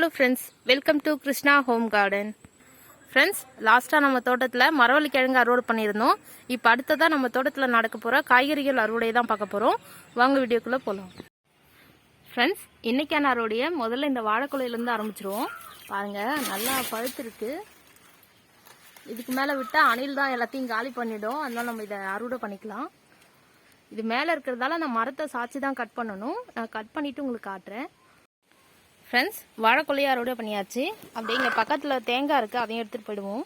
Hello friends, welcome to krishna-home-garden. Friends, லாஸ்ட்டாக நம்ம தோட்டத்தில் மரவள்ளி கிழங்கு அறுவடை பண்ணியிருந்தோம். இப்போ அடுத்ததாக நம்ம தோட்டத்தில் நடக்க போகிற காய்கறிகள் அறுவடையை தான் பார்க்க போகிறோம். வாங்க வீடியோக்குள்ளே போகலாம். ஃப்ரெண்ட்ஸ், இன்றைக்கான அறுவடையை முதல்ல இந்த வாழைக்குலையிலேருந்து ஆரம்பிச்சிருவோம். பாருங்கள், நல்லா பழுத்துருக்கு. இதுக்கு மேலே விட்டால் அணில் தான் எல்லாத்தையும் காலி பண்ணிவிடும். அதனால் நம்ம இதை அறுவடை பண்ணிக்கலாம். இது மேலே இருக்கிறதால நான் மரத்தை சாய்ச்சி தான் கட் பண்ணணும். நான் கட் பண்ணிவிட்டு உங்களுக்கு காட்டுறேன். ஃப்ரெண்ட்ஸ், வாழைக்கொல்லையை அறுவடை பண்ணியாச்சு. அப்படியே இங்கே பக்கத்தில் தேங்காய் இருக்குது, அதையும் எடுத்துகிட்டு போயிடுவோம்.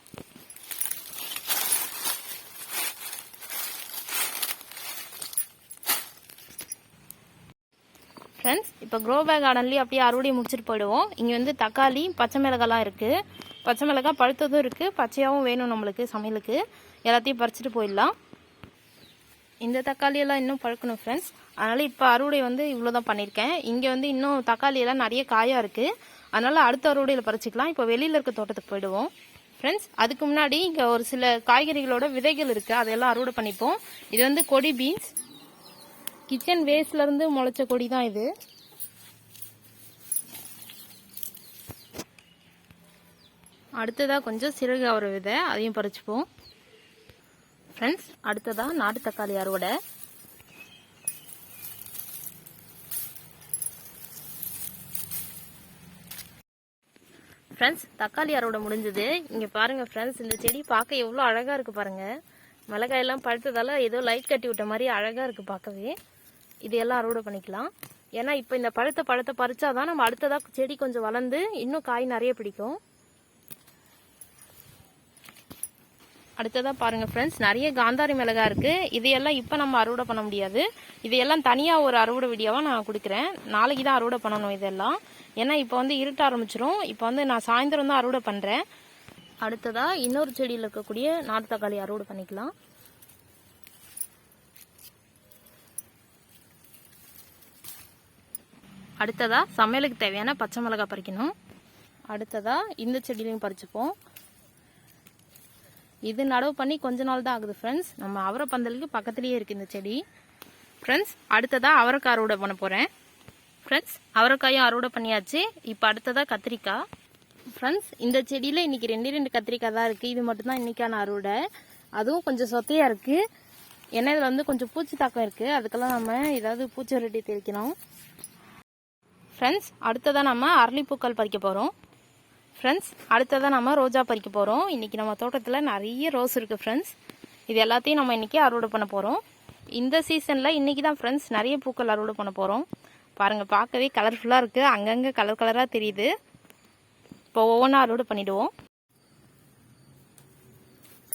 ஃப்ரெண்ட்ஸ், இப்போ க்ரோ பேக் கார்டன்லேயும் அப்படியே அறுவடையை முடிச்சுட்டு போயிடுவோம். இங்கே வந்து தக்காளி, பச்சை மிளகாலாம் இருக்குது. பச்சை மிளகாய் பழுத்ததும் இருக்குது, பச்சையாகவும் வேணும் நம்மளுக்கு சமையலுக்கு. எல்லாத்தையும் பறிச்சுட்டு போயிடலாம். இந்த தக்காளியெல்லாம் இன்னும் பழுக்கணும் ஃப்ரெண்ட்ஸ். அதனால் இப்போ அறுவடை வந்து இவ்வளோ தான் பண்ணியிருக்கேன். இங்கே வந்து இன்னும் தக்காளியெல்லாம் நிறைய காயாக இருக்குது. அதனால் அடுத்த அறுவடையில் பறிச்சிக்கலாம். இப்போ வெளியில் இருக்க தோட்டத்துக்கு போயிடுவோம். ஃப்ரெண்ட்ஸ், அதுக்கு முன்னாடி இங்கே ஒரு சில காய்கறிகளோட விதைகள் இருக்குது, அதையெல்லாம் அறுவடை பண்ணிப்போம். இது வந்து கொடி பீன்ஸ், கிச்சன் வேஸ்ட்லேருந்து முளைச்ச கொடி தான் இது. அடுத்ததாக கொஞ்சம் சிறுகு அவரை விதை, அதையும் பறிச்சுப்போம். ஃப்ரெண்ட்ஸ், அடுத்ததாக நாட்டு தக்காளி அறுவடை. ஃப்ரெண்ட்ஸ், தக்காளி அறுவடை முடிஞ்சது. இங்கே பாருங்கள் ஃப்ரெண்ட்ஸ், இந்த செடி பார்க்க எவ்வளோ அழகாக இருக்குது பாருங்கள். மிளகாயெல்லாம் பழுத்ததால் ஏதோ லைட் கட்டி விட்ட மாதிரி அழகாக இருக்குது பார்க்கவே. இதையெல்லாம் அறுவடை பண்ணிக்கலாம். ஏன்னா இப்போ இந்த பழத்தை பறிச்சாதான் நம்ம அடுத்ததாக செடி கொஞ்சம் வளர்ந்து இன்னும் காய் நிறைய பிடிக்கும். அடுத்ததாக பாருங்கள் ஃப்ரெண்ட்ஸ், நிறைய காந்தாரி மிளகாய் இருக்குது. இதையெல்லாம் இப்போ நம்ம அறுவடை பண்ண முடியாது. இதையெல்லாம் தனியாக ஒரு அறுவடை வீடியோவாக நான் கொடுக்குறேன். நாளைக்கு தான் அறுவடை பண்ணணும் இதெல்லாம். ஏன்னா இப்போ வந்து இருட்ட ஆரம்பிச்சிரும். இப்போ வந்து நான் சாயந்தரம் தான் அறுவடை பண்ணுறேன். அடுத்ததாக இன்னொரு செடியில் இருக்கக்கூடிய நாட்டு தக்காளி அறுவடை பண்ணிக்கலாம். அடுத்ததாக சமையலுக்கு தேவையான பச்சை மிளகாய் பறிக்கணும். அடுத்ததாக இந்த செடியிலையும் பறிச்சுப்போம். இது நடவு பண்ணி கொஞ்ச நாள் தான் ஆகுது ஃப்ரெண்ட்ஸ். நம்ம அவரை பந்தலுக்கு பக்கத்துலேயே இருக்குது இந்த செடி. ஃப்ரெண்ட்ஸ், அடுத்ததாக அவரைக்காய் அறுவடை பண்ண போகிறேன். ஃப்ரெண்ட்ஸ், அவரைக்காயும் அறுவடை பண்ணியாச்சு. இப்போ அடுத்ததாக கத்திரிக்காய். ஃப்ரெண்ட்ஸ், இந்த செடியில் இன்றைக்கி ரெண்டு கத்திரிக்காய் தான் இருக்குது. இது மட்டும்தான் இன்றைக்கான அறுவடை. அதுவும் கொஞ்சம் சொத்தையாக இருக்குது. ஏன்னா இதில் வந்து கொஞ்சம் பூச்சி தாக்கம் இருக்குது. அதுக்கெல்லாம் நம்ம ஏதாவது பூச்சி விரட்டி தெளிக்கணும். ஃப்ரெண்ட்ஸ், அடுத்ததாக நம்ம அரளிப்பூக்கள் பறிக்க போகிறோம். ஃப்ரெண்ட்ஸ், அடுத்ததாக நம்ம ரோஜா பறிக்க போகிறோம். இன்றைக்கி நம்ம தோட்டத்தில் நிறைய ரோஸ் இருக்குது ஃப்ரெண்ட்ஸ். இது எல்லாத்தையும் நம்ம இன்றைக்கி அறுவடை பண்ண போகிறோம். இந்த சீசனில் இன்றைக்கி தான் ஃப்ரெண்ட்ஸ் நிறைய பூக்கள் அறுவடை பண்ண போகிறோம். பாருங்கள், பார்க்கவே கலர்ஃபுல்லாக இருக்குது. அங்கங்கே கலர் கலராக தெரியுது. இப்போ ஒவ்வொன்றா அறுவடை பண்ணிவிடுவோம்.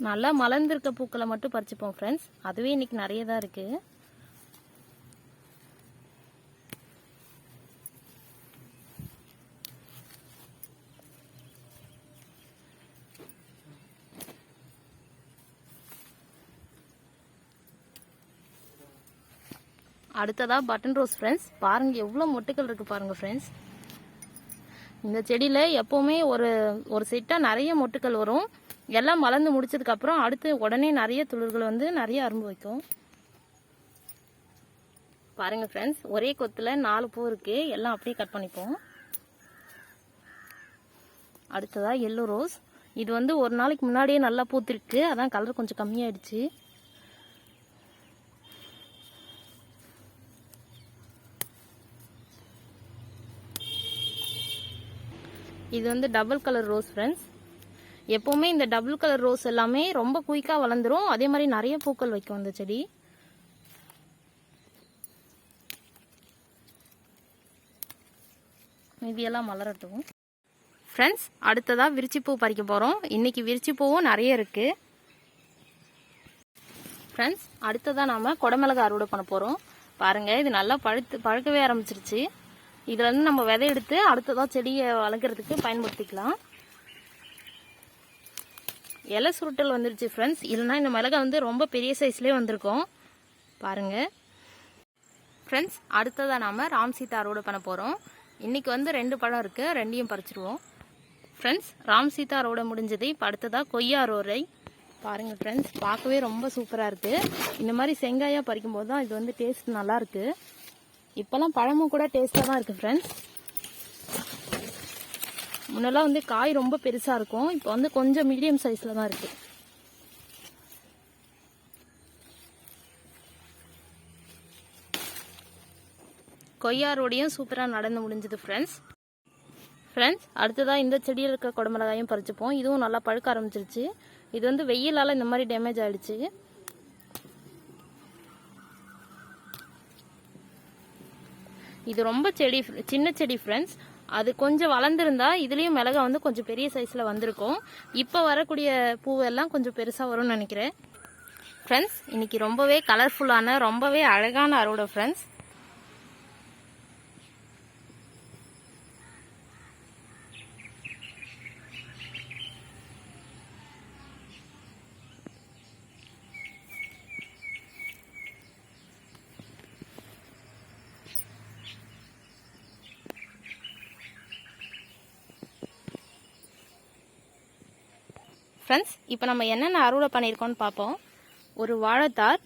நல்லா மலர்ந்திருக்க பூக்களை மட்டும் பறிச்சுப்போம் ஃப்ரெண்ட்ஸ். அதுவே இன்றைக்கி நிறைய தான் இருக்குது. அடுத்ததாக பட்டன் ரோஸ் ஃப்ரெண்ட்ஸ். பாருங்கள் எவ்வளோ மொட்டுக்கள் இருக்குது பாருங்கள் ஃப்ரெண்ட்ஸ். இந்த செடியில் எப்போவுமே ஒரு செட்டாக நிறைய மொட்டுக்கள் வரும். எல்லாம் மலர்ந்து முடிச்சதுக்கப்புறம் அடுத்து உடனே நிறைய துளிர்கள் வந்து நிறைய அரும்பு வைக்கும். பாருங்கள் ஃப்ரெண்ட்ஸ், ஒரே கொத்தில் 4 பூ இருக்குது. எல்லாம் அப்படியே கட் பண்ணிப்போம். அடுத்ததாக எல்லோ ரோஸ். இது வந்து ஒரு நாளைக்கு முன்னாடியே நல்லா பூத்திருக்கு. அதான் கலர் கொஞ்சம் கம்மியாயிடுச்சு. இது வந்து டபுள் கலர் ரோஸ் ஃப்ரெண்ட்ஸ். எப்போவுமே இந்த டபுள் கலர் ரோஸ் எல்லாமே ரொம்ப குயிக்காக வளர்ந்துரும். அதே மாதிரி நிறைய பூக்கள் வைக்கும் இந்த செடி. இதெல்லாம் மலரட்டும். ஃப்ரெண்ட்ஸ், அடுத்ததாக விரிச்சிப்பூ பறிக்க போகிறோம். இன்றைக்கி விரிச்சிப்பூவும் நிறைய இருக்குது. ஃப்ரெண்ட்ஸ், அடுத்ததாக நாம் குடமிளகாய் அறுவடை பண்ண போகிறோம். பாருங்கள், இது நல்லா பழுக்கவே ஆரம்பிச்சிருச்சு. இதுலேருந்து நம்ம விதை எடுத்து அடுத்ததாக செடியை வளர்க்குறதுக்கு பயன்படுத்திக்கலாம். இலை சுருட்டல் வந்துருச்சு ஃப்ரெண்ட்ஸ். இல்லைனா இந்த மிளகாய் வந்து ரொம்ப பெரிய சைஸ்லேயே வந்திருக்கும். பாருங்கள் ஃப்ரெண்ட்ஸ், அடுத்ததாக நாம் ராம் சீதா அறுவடை பண்ண போகிறோம். இன்றைக்கி வந்து 2 பழம் இருக்குது, 2ஐயும் பறிச்சிருவோம். ஃப்ரெண்ட்ஸ், ராம் சீதா அறுவடை முடிஞ்சது. இப்போ அடுத்ததாக கொய்யா அறுவடை. பாருங்கள் ஃப்ரெண்ட்ஸ், பார்க்கவே ரொம்ப சூப்பராக இருக்குது. இந்த மாதிரி செங்காயாக பறிக்கும்போது தான் இது வந்து டேஸ்ட் நல்லாயிருக்கு. இப்போல்லாம் பழமும் கூட டேஸ்ட்டாக தான் இருக்குது ஃப்ரெண்ட்ஸ். முன்னெல்லாம் வந்து காய் ரொம்ப பெருசாக இருக்கும், இப்போ வந்து கொஞ்சம் மீடியம் சைஸில் தான் இருக்குது. கொய்யா ரோடையும் சூப்பராக நடந்து முடிஞ்சது ஃப்ரெண்ட்ஸ். அடுத்ததாக இந்த செடியில் இருக்க குடமிளகாயும் பறிச்சுப்போம். இதுவும் நல்லா பழுக்க ஆரம்பிச்சிருச்சு. இது வந்து வெயிலால் இந்த மாதிரி டேமேஜ் ஆகிடுச்சு. இது ரொம்ப சின்ன செடி ஃப்ரெண்ட்ஸ். அது கொஞ்சம் வளர்ந்துருந்தா இதுலேயும் மிளகா வந்து கொஞ்சம் பெரிய சைஸில் வந்திருக்கும். இப்போ வரக்கூடிய பூவெல்லாம் கொஞ்சம் பெருசாக வரும்னு நினைக்கிறேன். ஃப்ரெண்ட்ஸ், இன்னைக்கு ரொம்பவே கலர்ஃபுல்லான ரொம்பவே அழகான அறுவடை ஃப்ரெண்ட்ஸ். ஃப்ரெண்ட்ஸ், இப்போ நம்ம என்னென்ன அறுவடை பண்ணியிருக்கோம்னு பார்ப்போம். ஒரு வாழைத்தார்,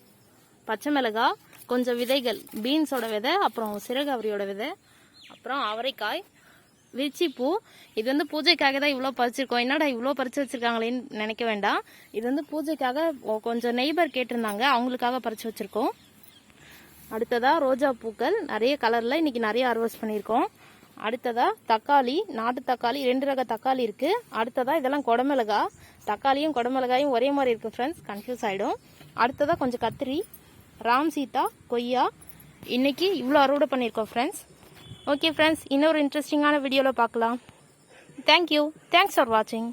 பச்சை மிளகாய், கொஞ்சம் விதைகள், பீன்ஸோட விதை, அப்புறம் சிறகவரியோட விதை, அப்புறம் அவரைக்காய், விரிச்சிப்பூ. இது வந்து பூஜைக்காக தான் இவ்வளோ பறிச்சிருக்கோம். என்னடா இவ்வளோ பறிச்சு வச்சிருக்காங்களேன்னு நினைக்க வேண்டாம். இது வந்து பூஜைக்காக கொஞ்சம் நெய்பர் கேட்டிருந்தாங்க, அவங்களுக்காக பறிச்சு வச்சிருக்கோம். அடுத்ததாக ரோஜா பூக்கள் நிறைய கலரில் இன்னைக்கு நிறைய ஹார்வெஸ்ட் பண்ணியிருக்கோம். அடுத்ததாக தக்காளி, நாட்டு தக்காளி, 2 ரக தக்காளி இருக்குது. அடுத்ததாக இதெல்லாம் குடமிளகா. தக்காளியும் குடமிளகாயும் ஒரே மாதிரி இருக்குது ஃப்ரெண்ட்ஸ், கன்ஃபியூஸ் ஆகிடும். அடுத்ததாக கொஞ்சம் கத்திரி, ராம் சீதா, கொய்யா. இன்னைக்கு இவ்வளோ அறுவடை பண்ணியிருக்கோம் ஃப்ரெண்ட்ஸ். ஓகே ஃப்ரெண்ட்ஸ், இன்னொரு இன்ட்ரெஸ்டிங்கான வீடியோவில் பார்க்கலாம். தேங்க்யூ. தேங்க்ஸ் ஃபார் வாட்சிங்.